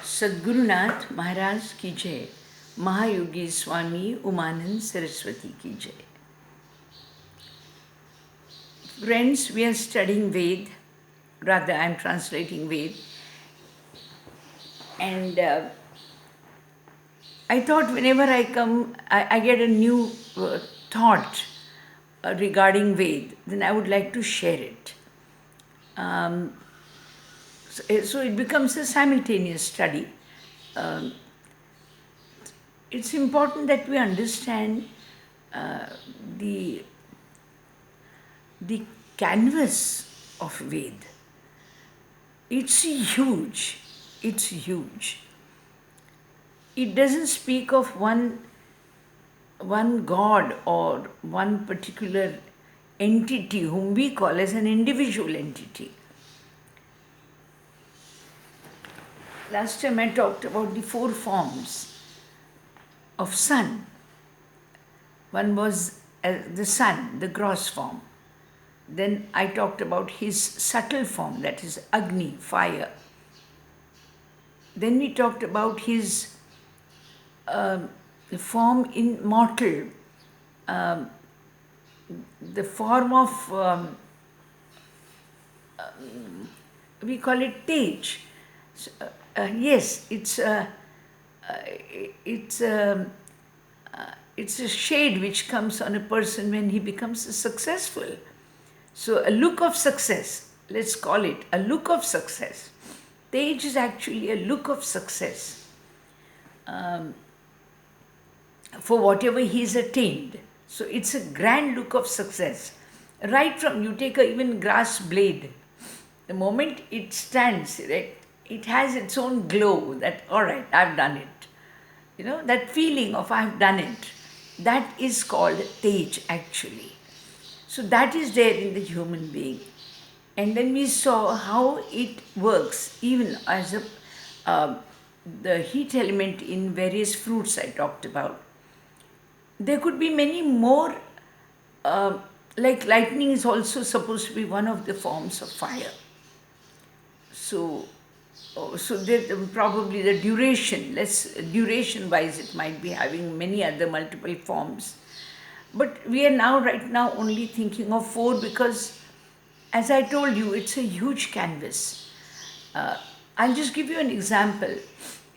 सद्गुरुनाथ महाराज की जय, महायोगी स्वामी उमानंद सरस्वती की जय. Friends, we are studying Ved, rather I am translating Ved, and I thought whenever I come, I get a new thought regarding Ved, then I would like to share it. So it becomes a simultaneous study. It's important that we understand the canvas of Ved. It's huge. It's huge. It doesn't speak of one god or one particular entity whom we call as an individual entity. Last time I talked about the 4 forms of sun. One was the sun, the gross form. Then I talked about his subtle form, that is Agni, fire. Then we talked about his form in mortal, the form of, we call it Tej. So, yes, it's a shade which comes on a person when he becomes successful. So a look of success, let's call it a look of success. Tej is actually a look of success for whatever he's attained. So it's a grand look of success. Right from, you take a even grass blade, the moment it stands, right, it has its own glow that, all right, I've done it. You know, that feeling of I've done it, that is called Tej actually. So that is there in the human being. And then we saw how it works even as the heat element in various fruits I talked about. There could be many more, like lightning is also supposed to be one of the forms of fire. So there, probably the duration wise it might be having many other multiple forms. But we are right now only thinking of 4 because, as I told you, it's a huge canvas. I'll just give you an example.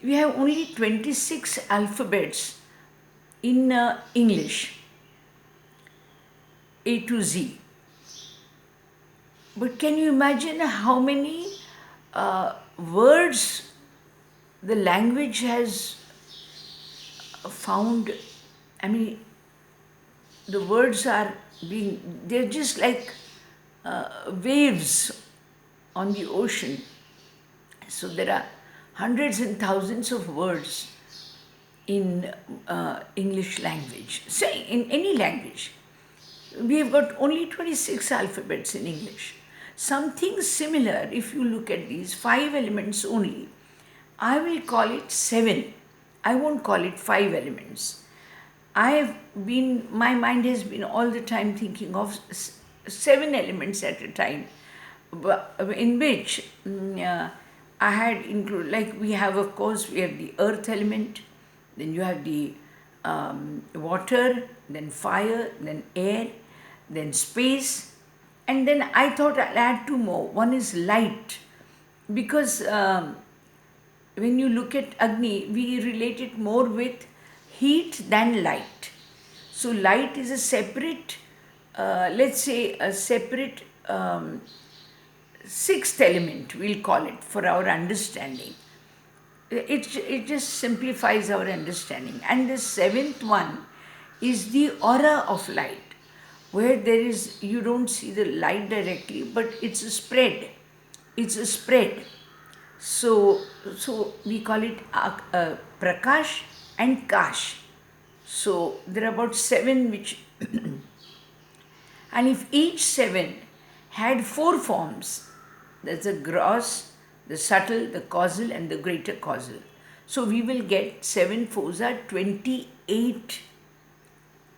We have only 26 alphabets in English, A to Z. But can you imagine how many words the language has found? I mean, the words are they're just like waves on the ocean. So there are hundreds and thousands of words in English language. Say in any language. We have got only 26 alphabets in English. Something similar, if you look at these 5 elements only, I will call it 7. I won't call it 5 elements. My mind has been all the time thinking of 7 elements at a time, in which I had included, like we have the earth element, then you have the water, then fire, then air, then space, and then I thought I'll add 2 more. One is light, because when you look at Agni, we relate it more with heat than light. So light is a separate, let's say a separate 6th element, we'll call it, for our understanding. It just simplifies our understanding. And the 7th one is the aura of light, where you don't see the light directly, but it's a spread. It's a spread. So we call it Prakash and Kash. So there are about 7 which and if each 7 had 4 forms, there's the gross, the subtle, the causal and the greater causal. So we will get 7 fours are 28.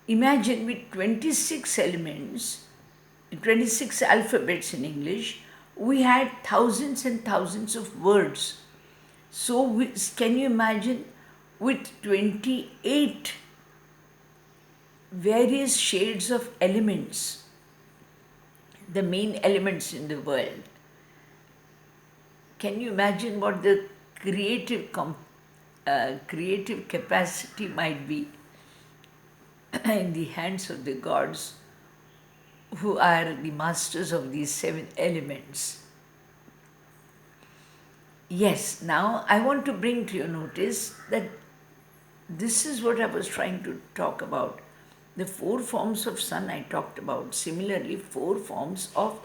Imagine with 26 elements, 26 alphabets in English, we had thousands and thousands of words. So, can you imagine with 28 various shades of elements, the main elements in the world? Can you imagine what the creative capacity might be in the hands of the gods who are the masters of these seven elements? Yes, now I want to bring to your notice that this is what I was trying to talk about. The four forms of sun I talked about. Similarly, four forms of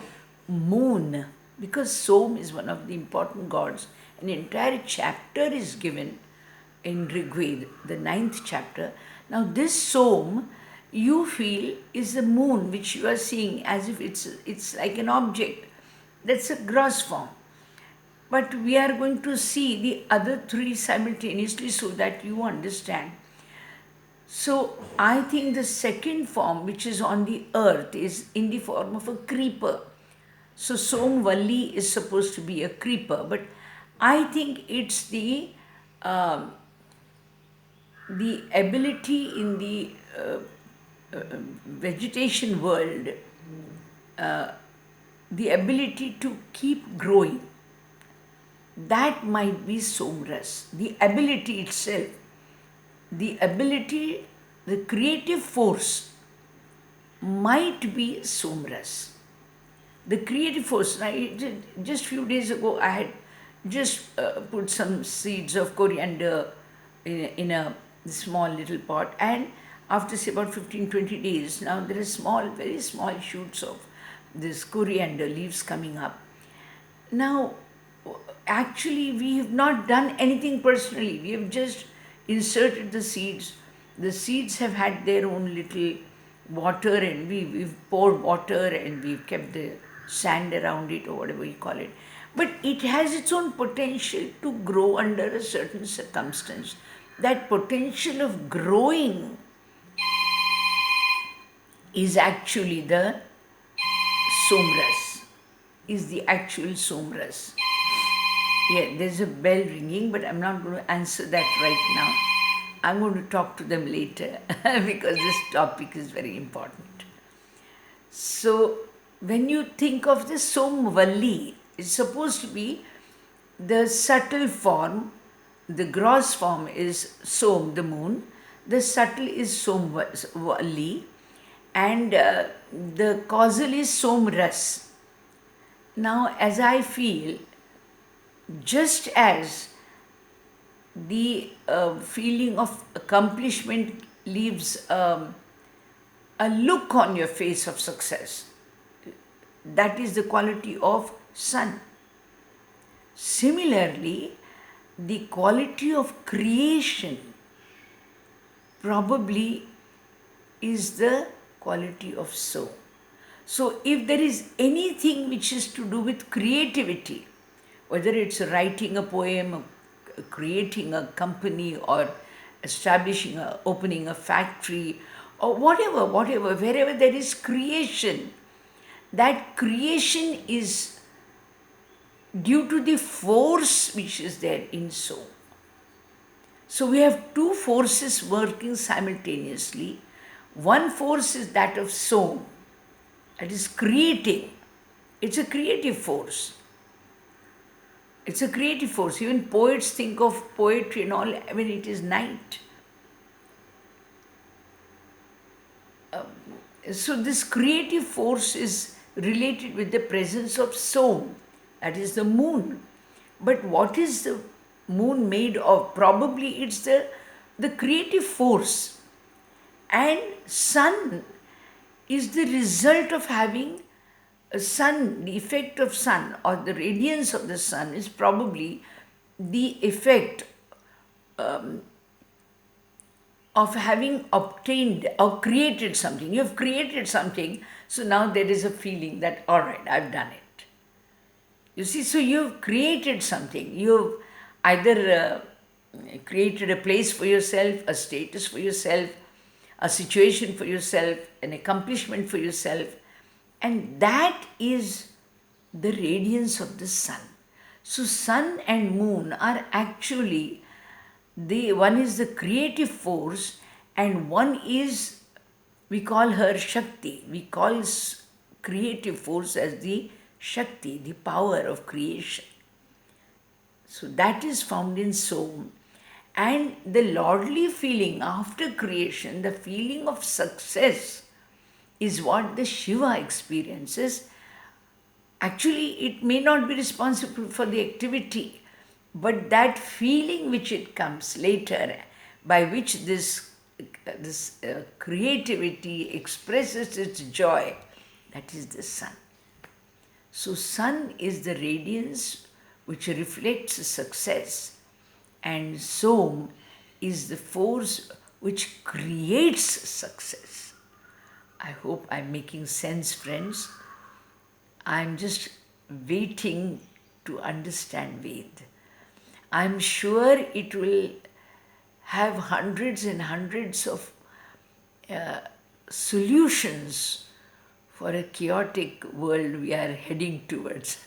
moon, because Som is one of the important gods. An entire chapter is given in Rigved, the ninth chapter. Now, this Som you feel is the moon which you are seeing as if it's like an object. That's a gross form. But we are going to see the other three simultaneously so that you understand. So I think the second form, which is on the earth, is in the form of a creeper. So Somvalli is supposed to be a creeper, but I think it's the ability in the vegetation world, the ability to keep growing. That might be Somras. The ability itself, the ability, the creative force might be Somras. The creative force. Now, just few days ago, I had just put some seeds of coriander in a small little pot, and after say about 15-20 days, now there are small, very small shoots of this coriander leaves coming up. Now, actually, we have not done anything personally. We have just inserted the seeds. The seeds have had their own little water, and we've poured water and we've kept the sand around it, or whatever you call it. But it has its own potential to grow under a certain circumstance. That potential of growing is actually the Somras, is the actual Somras. Yeah, there's a bell ringing, but I'm not going to answer that right now. I'm going to talk to them later because this topic is very important. So, when you think of the Somvalli, it's supposed to be the subtle form. The gross form is Som, the moon. The subtle is Somvalli, and the causal is Somras. Now, as I feel, just as the feeling of accomplishment leaves a look on your face of success, that is the quality of sun. Similarly, the quality of creation probably is the quality of soul. So, if there is anything which is to do with creativity, whether it's writing a poem, creating a company, or opening a factory, or whatever, wherever there is creation, that creation is due to the force which is there in soul. So we have two forces working simultaneously. One force is that of soul, that is creating. It's a creative force. It's a creative force. Even poets think of poetry and all when it is night. So this creative force is related with the presence of Som, that is the moon. But what is the moon made of? Probably it's the creative force. And sun is the result of having a sun. The effect of sun or the radiance of the sun is probably the effect of having obtained or created something. You have created something, so now there is a feeling that, all right, I've done it. You see, so you've created something. You've either created a place for yourself, a status for yourself, a situation for yourself, an accomplishment for yourself, and that is the radiance of the sun. So sun and moon are actually, one is the creative force and one is, we call her Shakti. We call creative force as the Shakti, the power of creation. So that is found in Som. And the lordly feeling after creation, the feeling of success, is what the Shiva experiences. Actually, it may not be responsible for the activity, but that feeling which it comes later, by which this creativity expresses its joy, that is the sun. So, sun is the radiance which reflects success, and Som is the force which creates success. I hope I'm making sense, friends. I'm just waiting to understand Ved. I'm sure it will have hundreds and hundreds of solutions for a chaotic world we are heading towards.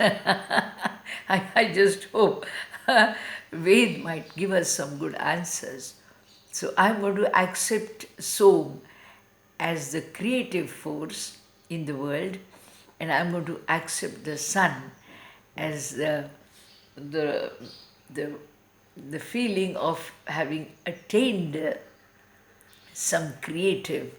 I just hope Ved might give us some good answers. So I'm going to accept Som as the creative force in the world, and I'm going to accept the sun as the, the, the feeling of having attained some creative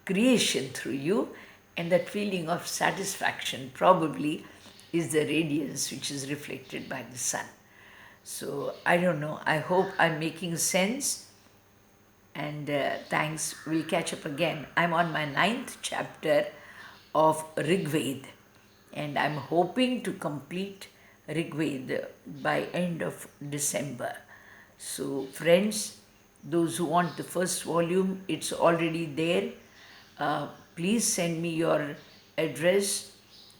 creation through you, and that feeling of satisfaction probably is the radiance which is reflected by the sun. So I don't know, I hope I'm making sense, and thanks. We'll catch up again. I'm on my 9th chapter of Rigved, and I'm hoping to complete Rigved by end of December. So friends, those who want the first volume, it's already there. Please send me your address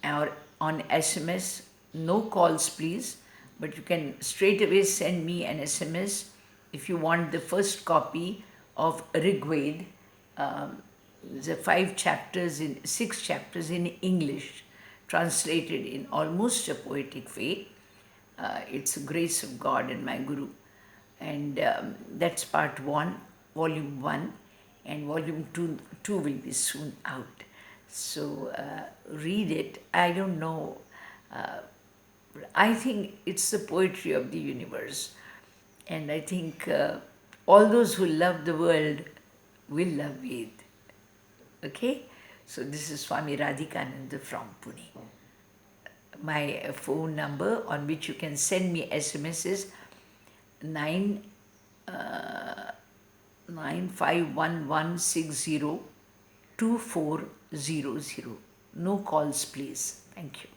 or on SMS. No calls, please, but you can straight away send me an SMS if you want the first copy of Rigved. The 6 chapters in English, translated in almost a poetic way. It's a grace of God and my Guru. And that's part 1, volume 1, and volume 2 will be soon out. So read it. I don't know. I think it's the poetry of the universe. And I think all those who love the world will love Ved. Okay? So this is Swami Radhikananda from Pune. My phone number on which you can send me SMS is 9511602400. No calls, please. Thank you.